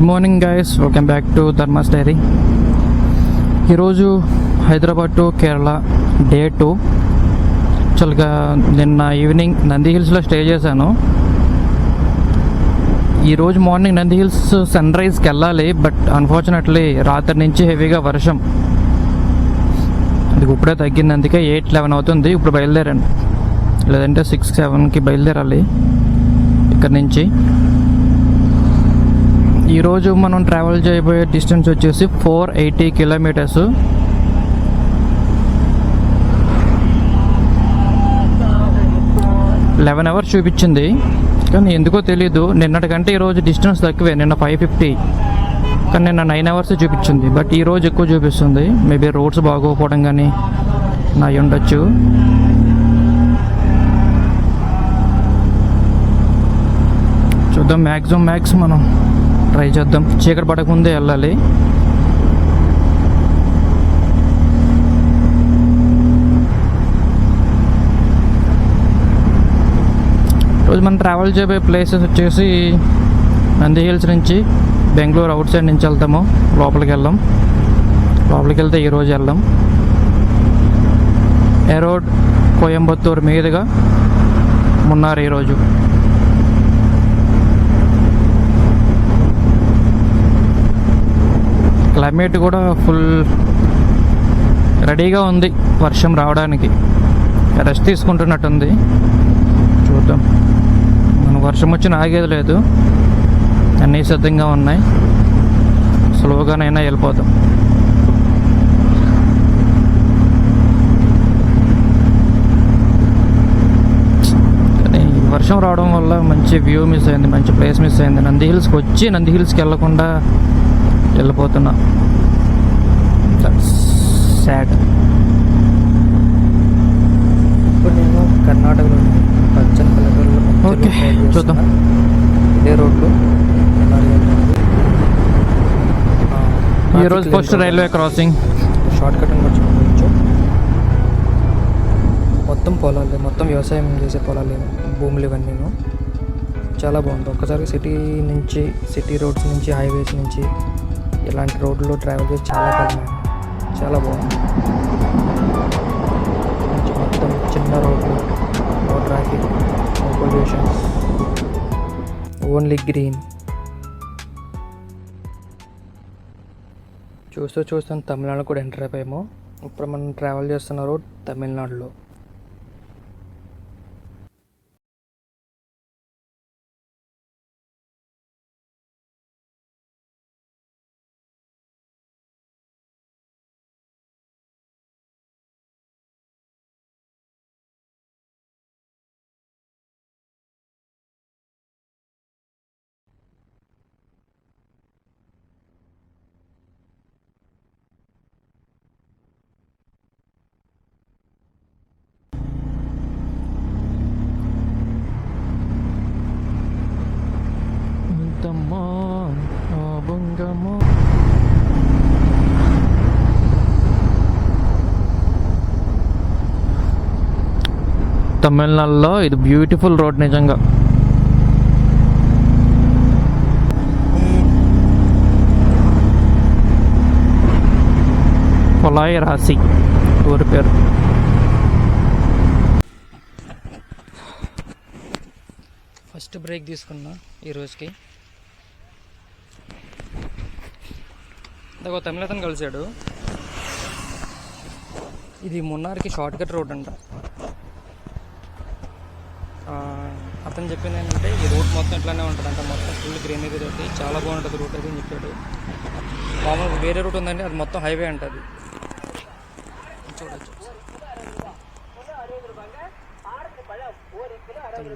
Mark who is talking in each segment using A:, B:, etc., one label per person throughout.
A: Morning guys, welcome back to Dharma's diary. ఈరోజు Hyderabad to Kerala day 2. యాక్చువల్గా నిన్న ఈవినింగ్ నంది హిల్స్లో స్టే చేశాను. ఈరోజు మార్నింగ్ నంది హిల్స్ సన్ రైజ్కి వెళ్ళాలి, బట్ అన్ఫార్చునేట్లీ రాత్రి నుంచి హెవీగా వర్షం. అది ఇప్పుడే తగ్గింది, అందుకే 8-11 అవుతుంది. ఇప్పుడు బయలుదేరాను, లేదంటే 6-7కి బయలుదేరాలి ఇక్కడ నుంచి. ఈరోజు మనం ట్రావెల్ చేయబోయే డిస్టెన్స్ వచ్చేసి 480 కిలోమీటర్స్. లెవెన్ అవర్స్ చూపించింది, కానీ ఎందుకో తెలీదు. నిన్నటికంటే ఈరోజు డిస్టెన్స్ తక్కువే. నిన్న 550, కానీ నిన్న 9 అవర్స్ చూపించింది. బట్ ఈరోజు ఎక్కువ చూపిస్తుంది. మేబీ రోడ్స్ బాగోకపోవడం కానీ నా ఉండొచ్చు. చూద్దాం, మ్యాక్స్ మనం ట్రై చేద్దాం. చీకటి పడకముందే వెళ్ళాలి. రోజు మనం ట్రావెల్ చేయబోయే ప్లేసెస్ వచ్చేసి నంది హిల్స్ నుంచి బెంగళూరు అవుట్ సైడ్ నుంచి వెళ్తాము. లోపలికి వెళ్తే ఈరోజు వెళ్దాం. ఎరోడ్ కోయంబత్తూరు మీదుగా మున్నార్ ఈరోజు. క్లైమేట్ కూడా ఫుల్ రెడీగా ఉంది వర్షం రావడానికి. రెస్ట్ తీసుకుంటున్నట్టుంది. చూద్దాం, మనకు వర్షం వచ్చిన ఆగేది లేదు. అన్నీ సిద్ధంగా ఉన్నాయి. స్లోగానైనా వెళ్ళిపోతాం. కానీ వర్షం రావడం వల్ల మంచి వ్యూ మిస్ అయింది, మంచి ప్లేస్ మిస్ అయింది. నంది హిల్స్కి వెళ్ళకుండా వెళ్ళిపోతున్నా. That's sad.
B: ఇప్పుడు నేను కర్ణాటకలో పచ్చని పల్లెటూరులో.
A: ఓకే, చూద్దాం.
B: ఇదే రోడ్లు
A: ఈరోజు first railway crossing.
B: Short cut అని వచ్చుకోవచ్చు. మొత్తం పొలాలే, మొత్తం వ్యవసాయం చేసే పొలాలే, భూములు ఇవన్నీ. చాలా బాగుంది. ఒక్కసారి సిటీ రోడ్స్ నుంచి, హైవేస్ నుంచి ఇలాంటి రోడ్లో ట్రావెల్ చేసి చాలా బాగుంది. మొత్తం చిన్న రోడ్లు, no traffic, no pollution, only green. చూస్తూ తమిళనాడు కూడా ఎంటర్ అయిపోయాము. ఇప్పుడు మనం ట్రావెల్ చేస్తున్న రోడ్ తమిళనాడులో.
A: తమిళనాడులో ఇది బ్యూటిఫుల్ రోడ్ నిజంగా. పొలాయి రాసి ఊరి పేరు.
B: ఫస్ట్ బ్రేక్ తీసుకున్నా ఈ రోజుకి. ఇందాక తమిళతను కలిశాడు. ఇది మున్నార్కి షార్ట్ కట్ రోడ్ అంట. అతను చెప్పింది ఏంటంటే ఈ రూట్ మొత్తం ఇట్లానే ఉంటుంది అంట. మొత్తం ఫుల్ గ్రీనరీ తోటి చాలా బాగుంటుంది రూట్ అయితే అని చెప్పాడు. మామూలుగా వేరే రూట్ ఉందండి, అది మొత్తం హైవే అంటది. చూడొచ్చు,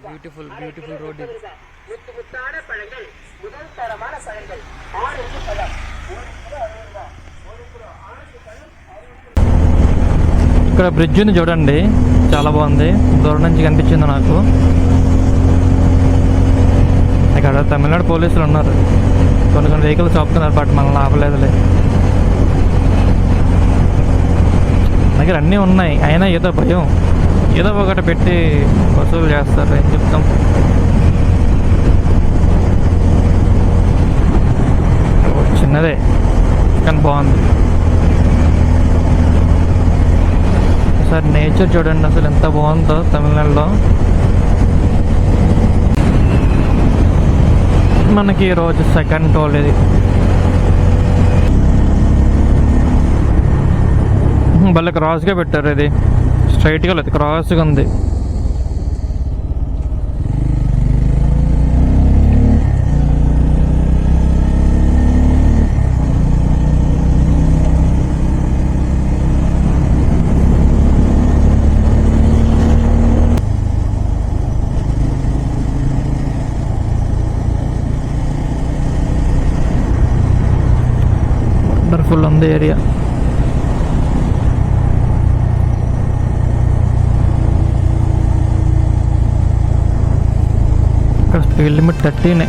B: బ్యూటిఫుల్ రోడ్ ఇది.
A: ఇక్కడ బ్రిడ్జ్ ఉంది చూడండి, చాలా బాగుంది. దూరం నుంచి కనిపించింది నాకు. ఇక్కడ తమిళనాడు పోలీసులు ఉన్నారు. కొన్ని వెహికల్స్ ఆపుతున్నారు, బట్ మనల్ని ఆపలేదులే. దగ్గర అన్నీ ఉన్నాయి, అయినా ఏదో భయం. ఏదో ఒకటి పెట్టి వసూలు చేస్తారు, ఏం చెప్తాం. చిన్నదే కానీ బాగుంది. సార్ నేచర్ చూడండి అసలు ఎంత బాగుందో తమిళనాడులో. మనకి ఈరోజు సెకండ్ టోల్ ఇది. భలే క్రాస్గా పెట్టారు, ఇది స్ట్రైట్గా లేదు క్రాస్గా ఉంది. వండర్ఫుల్ ఉంది ఏరియా. ఇక్కడ స్పీడ్ లిమిట్ 30నే.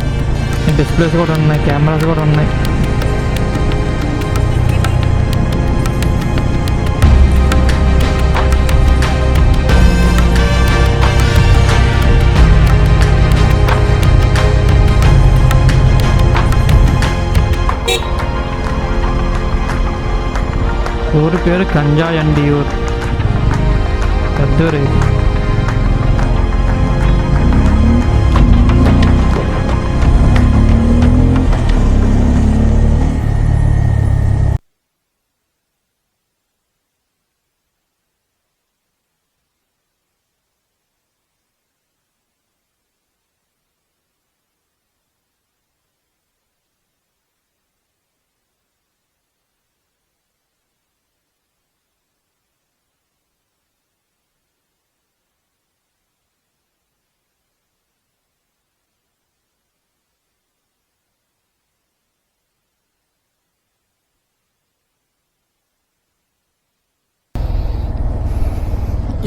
A: డిస్ప్లేస్ కూడా ఉన్నాయి, కెమెరాస్ కూడా ఉన్నాయి. ఊరి పేరు కంజాయండియూర్, పెద్దూరు.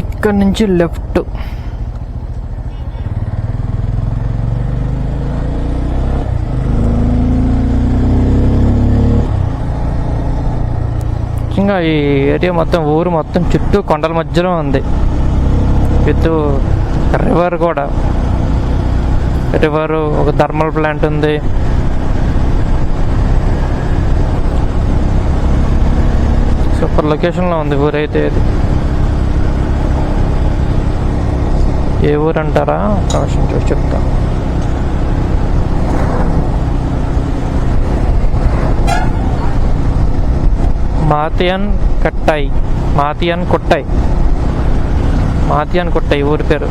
A: ఇక్కడ నుంచి లెఫ్ట్. ఇంకా ఈ ఏరియా మొత్తం ఊరు మొత్తం చుట్టూ కొండల మధ్యలో ఉంది. విత్ రివర్ కూడా, రివర్, ఒక థర్మల్ ప్లాంట్ ఉంది. సూపర్ లొకేషన్లో ఉంది ఊరైతే. ఇది ఏ ఊరు అంటారా, ఒక నిమిషం చూసి చెప్తా. మాతియన్ కట్టాయి, మాతియన్ కొట్టాయి, మాతియన్ కొట్టాయి ఊరి పేరు.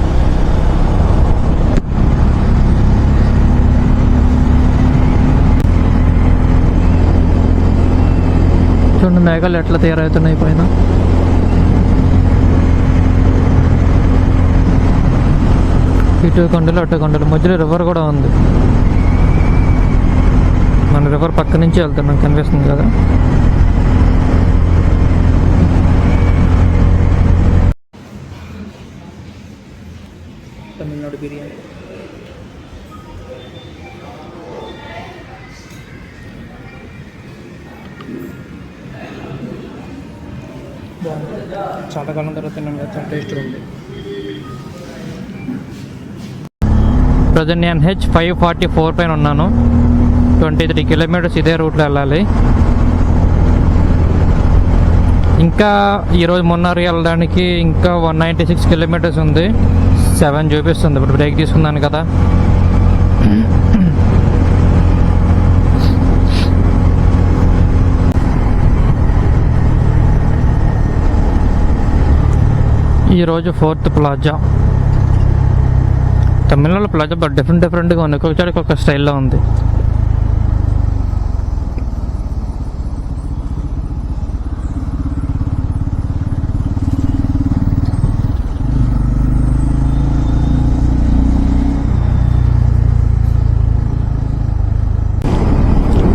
A: చూడండి మేఘాలు ఎట్లా తయారవుతున్నాయి పైన. ఇటు కొండలు అటు కొండలు, మధ్యలో రివర్ కూడా ఉంది. మన రివర్ పక్క నుంచి వెళ్తున్నాం, కనిపిస్తుంది కదా. తమిళనాడు బిర్యానీ చాలా కాలం తర్వాత తిన్నాను కదా, చాలా టేస్ట్గా ఉంది. ప్రజెంట్ నేను H544 పైన ఉన్నాను. 23 కిలోమీటర్స్ ఇదే రూట్లో వెళ్ళాలి. ఇంకా ఈరోజు మున్నార్ వెళ్ళడానికి ఇంకా 196 కిలోమీటర్స్ ఉంది. 7 చూపిస్తుంది. ఇప్పుడు బ్రేక్ తీసుకున్నాను కదా. ఈరోజు 4th plaza. Tamil Nadu plaza but డిఫరెంట్గా ఉంది, ఒక్కొక్క చోట ఒక్కొక్క స్టైల్లో ఉంది.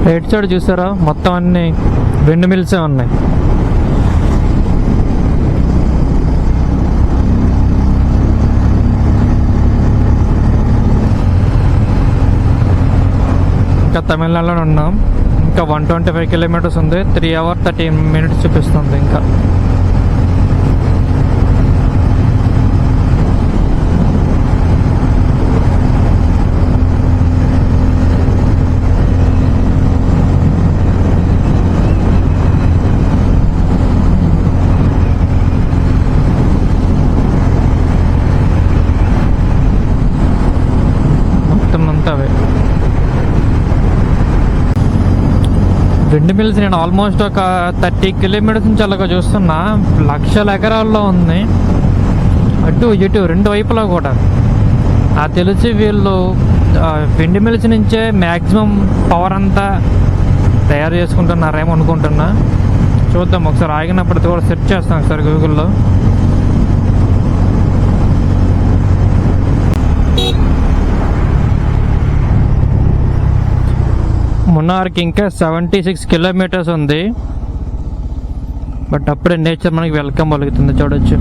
A: రైట్ సైడ్ చూసారా, మొత్తం అన్ని విండ్ మిల్సే ఉన్నాయి. ఇంకా తమిళనాడులో ఉన్నాం. ఇంకా 125 కిలోమీటర్స్ ఉంది. 3 hours 13 minutes చూపిస్తుంది. ఇంకా విండ్ మిల్స్ నేను ఆల్మోస్ట్ ఒక 30 కిలోమీటర్స్ నుంచి అలాగ చూస్తున్నా. లక్షల ఎకరాల్లో ఉంది, అటు ఇటు రెండు వైపులా కూడా. నాకు తెలిసి వీళ్ళు విండ్ మిల్స్ నుంచే మ్యాక్సిమం పవర్ అంతా తయారు చేసుకుంటున్నారేమో అనుకుంటున్నా. చూద్దాం ఒకసారి, ఆగినప్పుడు కూడా సెర్చ్ చేస్తాం ఒకసారి గూగుల్లో. మున్నార్కి ఇంకా 76 కిలోమీటర్స్ ఉంది. బట్ అప్పుడే నేచర్ మనకి వెల్కమ్ పలుకుతుంది, చూడొచ్చు.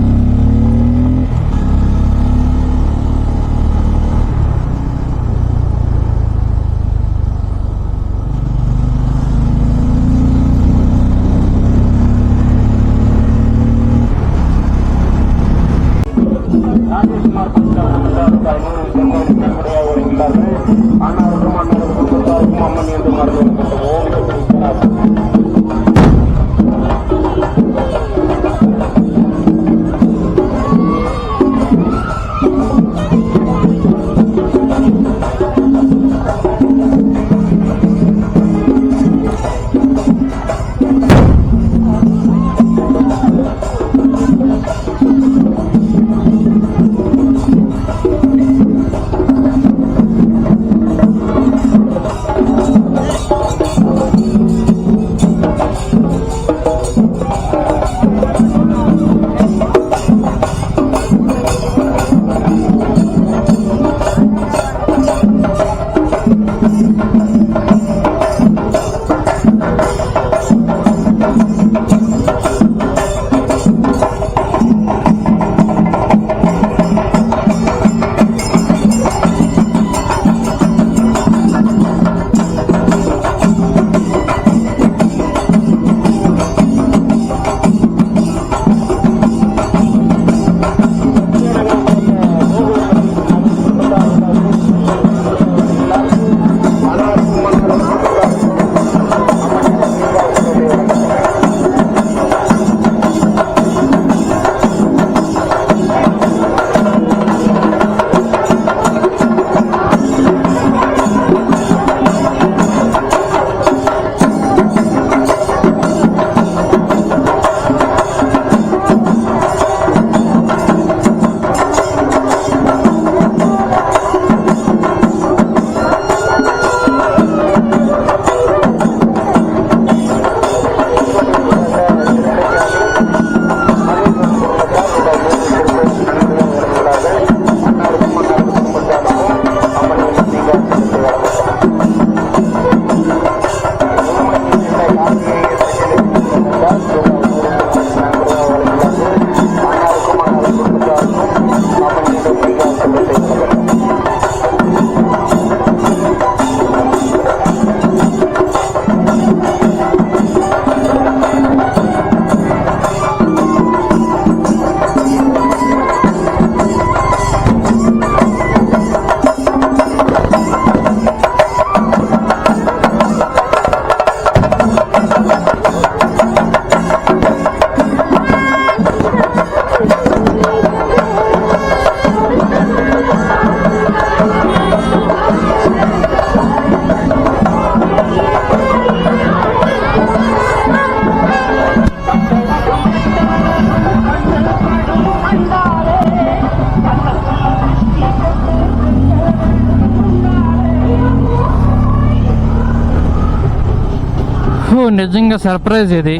B: నిజంగా సర్ప్రైజ్ ఇది.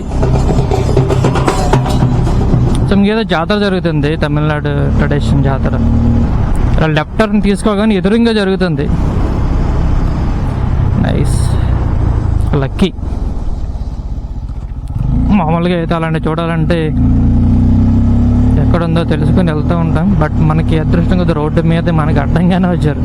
B: ఏదో జాతర జరుగుతుంది, తమిళనాడు ట్రెడిషన్ జాతర. లెఫ్ట్ టర్న్ తీసుకోగానే ఎదురుగా జరుగుతుంది. Nice, lucky. మామూలుగా అయితే అలాంటి చూడాలంటే ఎక్కడుందో తెలుసుకొని వెళ్తూ ఉంటాం. బట్ మనకి అదృష్టం కొద్ది రోడ్డు మీద మనకి అడ్డంగానే వచ్చారు.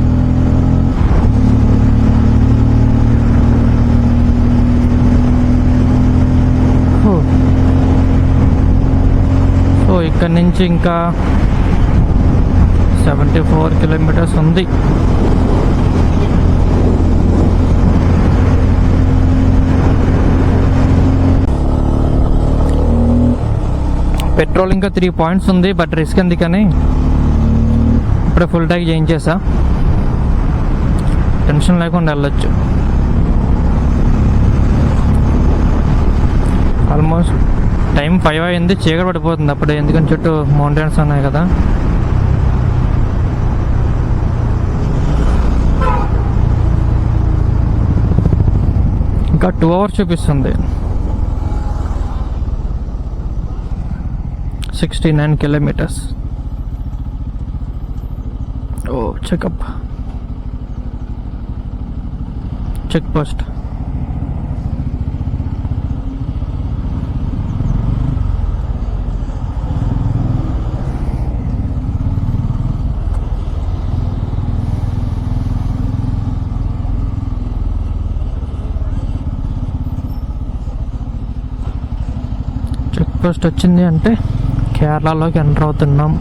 B: సో ఇక్కడ నుంచి ఇంకా 74 కిలోమీటర్స్ ఉంది. పెట్రోల్ ఇంకా 3 పాయింట్స్ ఉంది. బట్ రిస్క్ ఎందుకని ఇప్పుడే ఫుల్ ట్యాంక్ చేయించేసా, టెన్షన్ లేకుండా వెళ్ళొచ్చు.
A: ఆల్మోస్ట్ టైం 5 అయింది, చీకటి పడిపోతుంది అప్పుడే, ఎందుకంటే చుట్టూ మౌంటైన్స్ ఉన్నాయి కదా. ఇంకా 2 hours చూపిస్తుంది. 69 kilometers. Oh checkup, check post. Check post వచ్చింది అంటే కేరళలోకి ఎంటర్ అవుతున్నాం.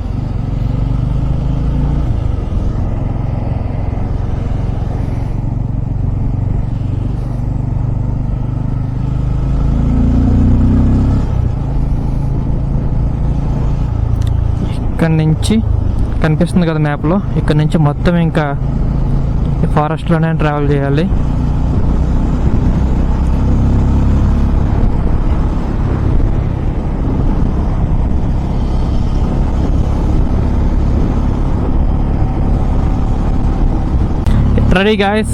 A: ఇక్కడ నుంచి కనిపిస్తుంది కదా మ్యాప్లో, ఇక్కడ నుంచి మొత్తం ఇంకా ఈ ఫారెస్ట్లోనే ట్రావెల్ చేయాలి. Ready guys?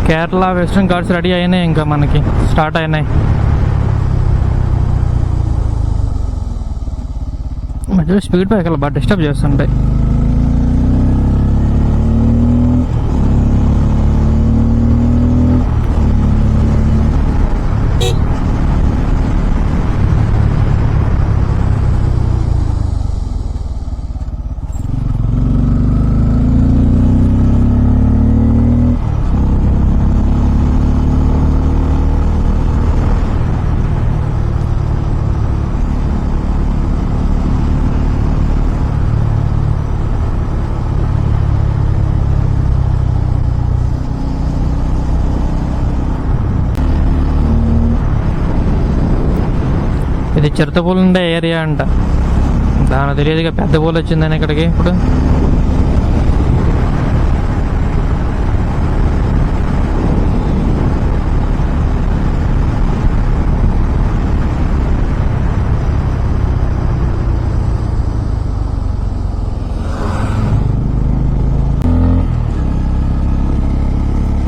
A: Kerala western Ghats ready అయినాయి, ఇంకా మనకి స్టార్ట్ అయినాయి. మధ్యలో స్పీడ్ బ్రేకర్లు బాగా డిస్టర్బ్ చేస్తుంటాయి. ఇది చిరుతపూలు ఉండే ఏరియా అంట, దాని తెలియదుగా పెద్ద పూలు వచ్చిందని ఇక్కడికి. ఇప్పుడు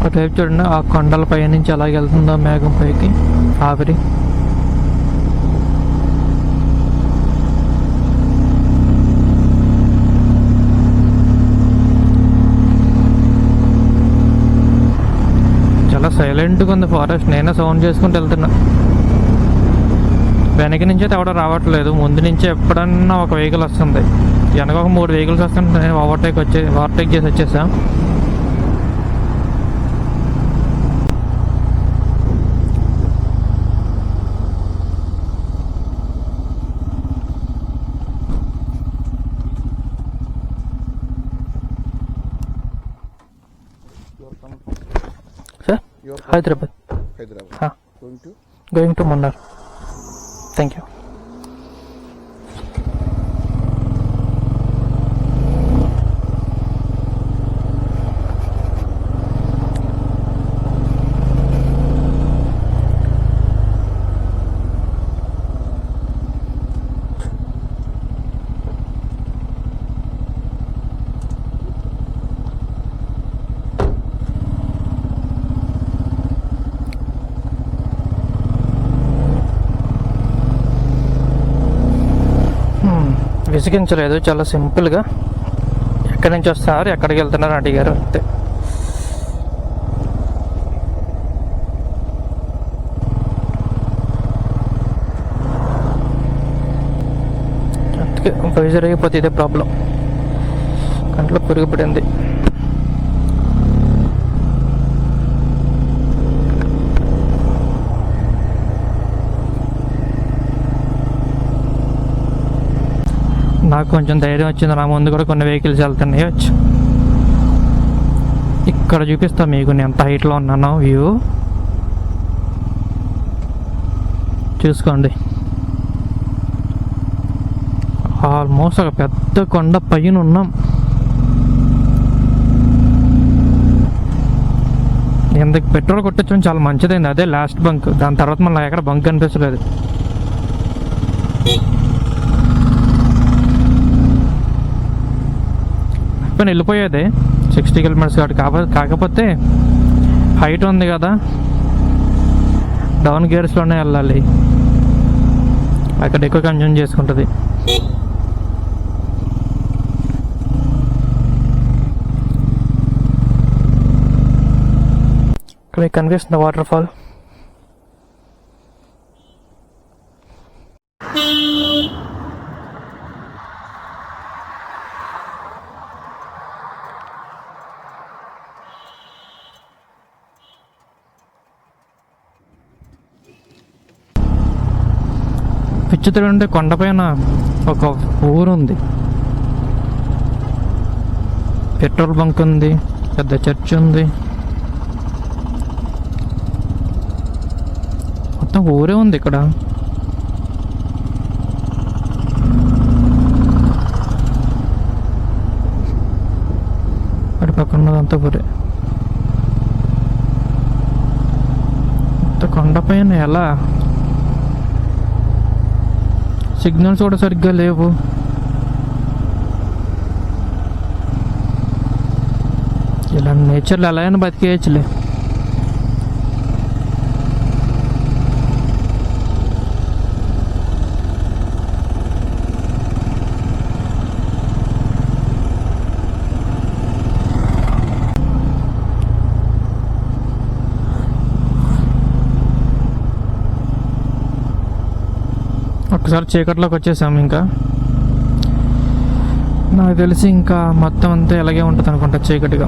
A: అటువైపు చూడండి, ఆ కొండల పై నుంచి అలాగే వెళ్తుందో మేఘం పైకి ఆవిరి. చాలా సైలెంట్గా ఉంది ఫారెస్ట్. నేనే సౌండ్ చేసుకుంటూ వెళ్తున్నా. వెనక నుంచి అయితే ఎవడో రావట్లేదు, ముందు నుంచి ఎప్పుడన్నా ఒక వెహికల్ వస్తుంది. వెనక ఒక 3 వెహికల్స్ వస్తుంటే నేను ఓవర్టేక్ చేసి వచ్చేసా. Hyderabad. Huh. Going to Munnar. Thank you. విసిగించలేదు, చాలా సింపుల్గా ఎక్కడి నుంచి వస్తున్నారు, ఎక్కడికి వెళ్తున్నారు అడిగారు అంతే. అందుకే వైజర్ అయిపోతే ఇదే ప్రాబ్లం, కంట్లో పురుగు పడింది. నాకు కొంచెం ధైర్యం వచ్చింది, నా ముందు కూడా కొన్ని వెహికల్స్ వెళ్తున్నాయి. వచ్చి ఇక్కడ చూపిస్తా మీకు నేను ఎంత హైట్లో ఉన్నానో. వ్యూ చూసుకోండి, ఆల్మోస్ట్ ఒక పెద్ద కొండ పైన ఉన్నాం. ఎందుకు పెట్రోల్ కొట్టించడం చాలా మంచిదైంది. అదే లాస్ట్ బంక్. దాని తర్వాత మళ్ళీ ఎక్కడ బంక్ కనిపించలేదు. పైన వెళ్ళిపోయేది 60 కిలోమీటర్స్ కాబట్టి. కాకపోతే హైట్ ఉంది కదా, డౌన్ గేర్స్లోనే వెళ్ళాలి. అక్కడ ఎక్కువ కన్జ్యూమ్ చేసుకుంటుంది. ఇక్కడ మీకు కనిపిస్తుంది వాటర్ ఫాల్. విచిత్రం అంటే కొండపైన ఒక ఊరుంది, పెట్రోల్ బంక్ ఉంది, పెద్ద చర్చ్ ఉంది, మొత్తం ఊరే ఉంది ఇక్కడ. అటు పక్కన ఉన్నదంతా ఊరే. కొండపైన ఎలా సిగ్నల్స్ కూడా సరిగ్గా లేవు. ఇలా నేచర్లో ఎలా అయినా బతికేయచ్చులే. ఒకసారి చీకట్లోకి వచ్చేసాము. ఇంకా నాకు తెలిసి ఇంకా మొత్తం అంతా ఇలాగే ఉంటుంది అనుకుంటా, చీకటిగా.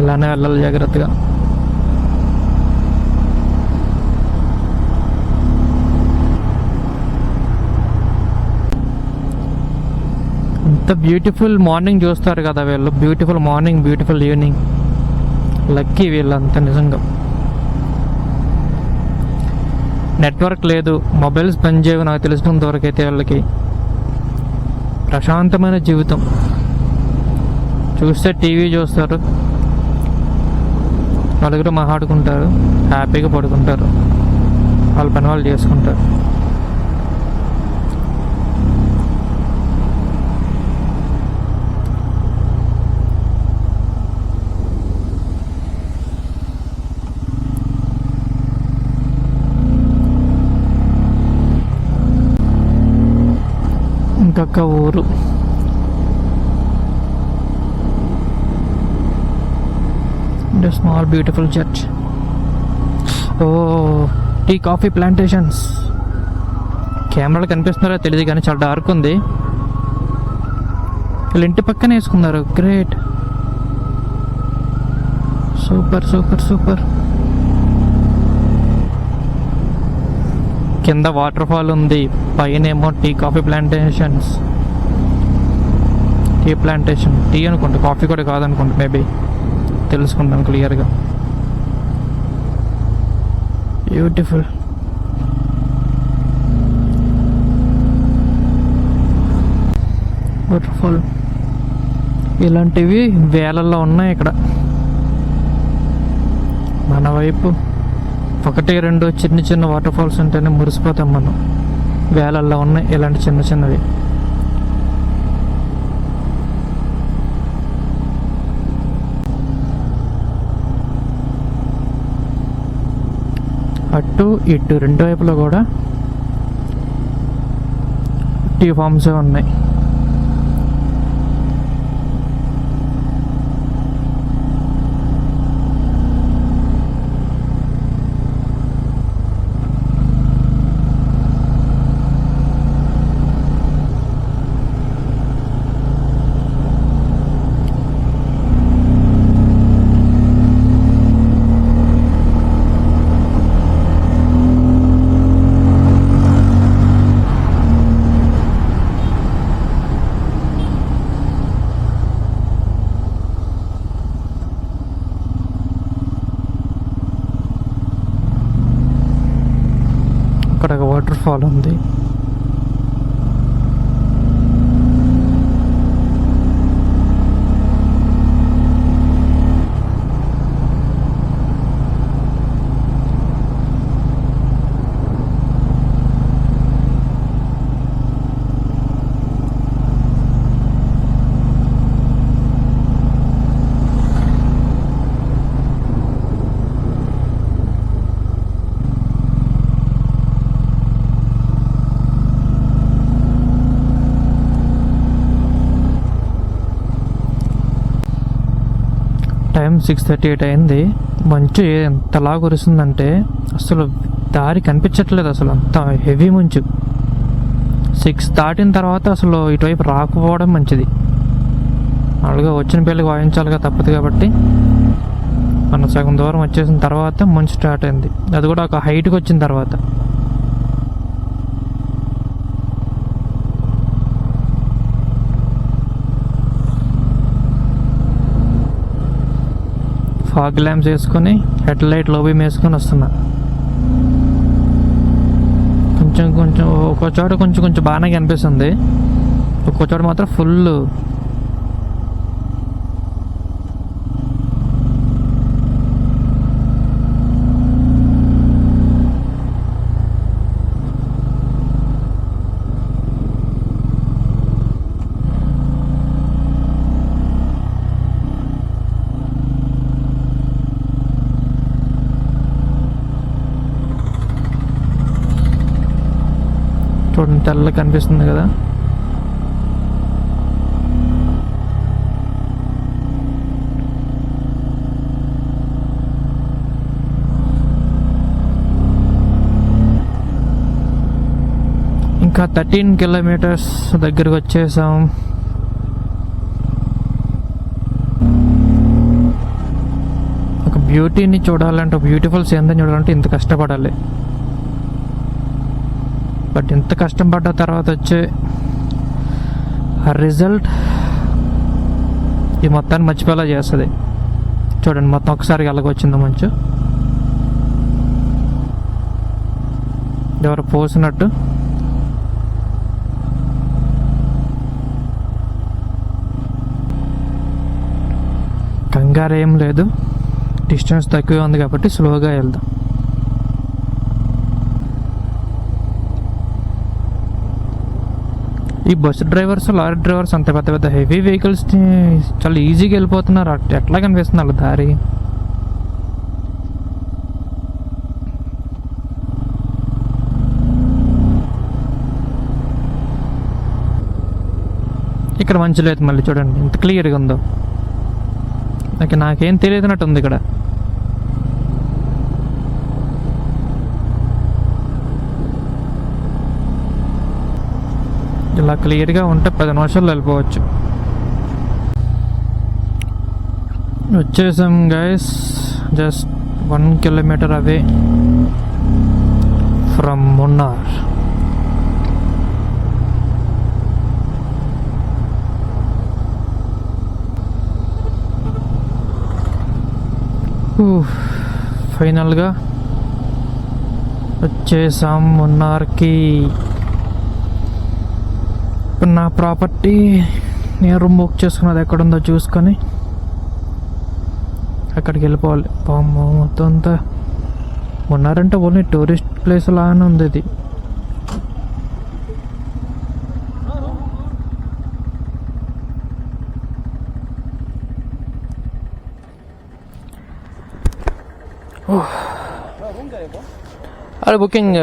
A: ఇలానే వెళ్ళాలి జాగ్రత్తగా. అంత బ్యూటిఫుల్ మార్నింగ్ చూస్తారు కదా వీళ్ళు. Beautiful morning, beautiful evening. Lucky వీళ్ళంతా నిజంగా. నెట్వర్క్ లేదు, మొబైల్స్ పనిచేయవు నాకు తెలిసినంత వరకు అయితే. వాళ్ళకి ప్రశాంతమైన జీవితం. చూస్తే టీవీ చూస్తారు, నలుగురు మాట్లాడుకుంటారు, హ్యాపీగా పడుకుంటారు, వాళ్ళ పని వాళ్ళు చేసుకుంటారు. ఇంకొక ఊరు. Small beautiful church. Oh, tea coffee plantations. కెమెరాలు కనిపిస్తున్నారో తెలియదు కానీ చాలా డార్క్ ఉంది. వీళ్ళు ఇంటి పక్కనే వేసుకున్నారు. Great, super super super. కింద వాటర్ ఫాల్ ఉంది, పైన ఏమో tea coffee plantations. Tea plantation, tea అనుకుంటా, కాఫీ కూడా కాదనుకుంటా. మేబీ తెలుసుకుంటాను క్లియర్గా. బ్యూటిఫుల్. వాటర్ ఫాల్ ఇలాంటివి వేలల్లో ఉన్నాయి ఇక్కడ. మన వైపు 1-2 చిన్న చిన్న వాటర్ ఫాల్స్ ఉంటేనే మురిసిపోతాం మనం. వేలల్లో ఉన్నాయి ఇలాంటి చిన్న చిన్నవి. అటు ఇటు రెండు వైపులో కూడా టీ ఫార్మ్సే ఉన్నాయి. అక్కడ ఒక వాటర్ ఫాల్ ఉంది. 6:38 అయింది. మంచు ఎంతలా కురుస్తుందంటే అసలు దారి కనిపించట్లేదు, అసలు అంత హెవీ మంచు. 6 దాటిన తర్వాత అసలు ఇటువైపు రాకపోవడం మంచిది. మామూలుగా వచ్చిన పెళ్ళికి వాయించాలిగా, తప్పదు కాబట్టి. మనం సగం దూరం వచ్చేసిన తర్వాత మంచు స్టార్ట్ అయింది, అది కూడా ఒక హైట్కి వచ్చిన తర్వాత. ఫాగ్ ల్యాంప్స్ వేసుకొని హెడ్ లైట్ లో బీమ్ వేసుకొని వస్తున్నా. కొంచెం ఒక్కో చోట కొంచెం బాగానే కనిపిస్తుంది, ఒక్కో చోట మాత్రం ఫుల్. చూడండి తెల్ల కనిపిస్తుంది కదా. ఇంకా 13 కిలోమీటర్స్ దగ్గరకు వచ్చేసాం. ఒక బ్యూటీని చూడాలంటే, ఒక బ్యూటిఫుల్ సీనరీని చూడాలంటే ఇంత కష్టపడాలి. బట్ ఇంత కష్టపడ్డ తర్వాత వచ్చే ఆ రిజల్ట్ ఈ మొత్తాన్ని మర్చిపోయేలా చేస్తుంది. చూడండి మొత్తం ఒకసారి ఎలాగొచ్చిందో మంచు, ఎవరు పోసినట్టు. కంగారు ఏం లేదు, డిస్టెన్స్ తక్కువ ఉంది కాబట్టి స్లోగా వెళ్దాం. ఈ బస్సు డ్రైవర్స్, లారీ డ్రైవర్స్ అంత పెద్ద పెద్ద హెవీ వెహికల్స్ని చాలా ఈజీగా వెళ్ళిపోతున్నారు. ఎట్లా కనిపిస్తుంది వాళ్ళ దారి. ఇక్కడ మంచి లేదు, మళ్ళీ చూడండి ఎంత క్లియర్గా ఉందో. నాకేం తెలియదున్నట్టు ఉంది ఇక్కడ. ఇలా క్లియర్గా ఉంటే 10 నిమిషాల్లో వెళ్ళిపోవచ్చు. వచ్చేసాం guys, just 1 kilometre away from Munnar. ఫైనల్గా వచ్చేసాం మున్నార్కి. ఇప్పుడు నా ప్రాపర్టీ నేను రూమ్ బుక్ చేసుకున్నది ఎక్కడుందో చూసుకొని అక్కడికి వెళ్ళిపోవాలి. మొత్తం అంతా ఉన్నారంటే ఓన్లీ టూరిస్ట్ ప్లేస్ లాగానే ఉంది ఇది. అరే బుకింగ్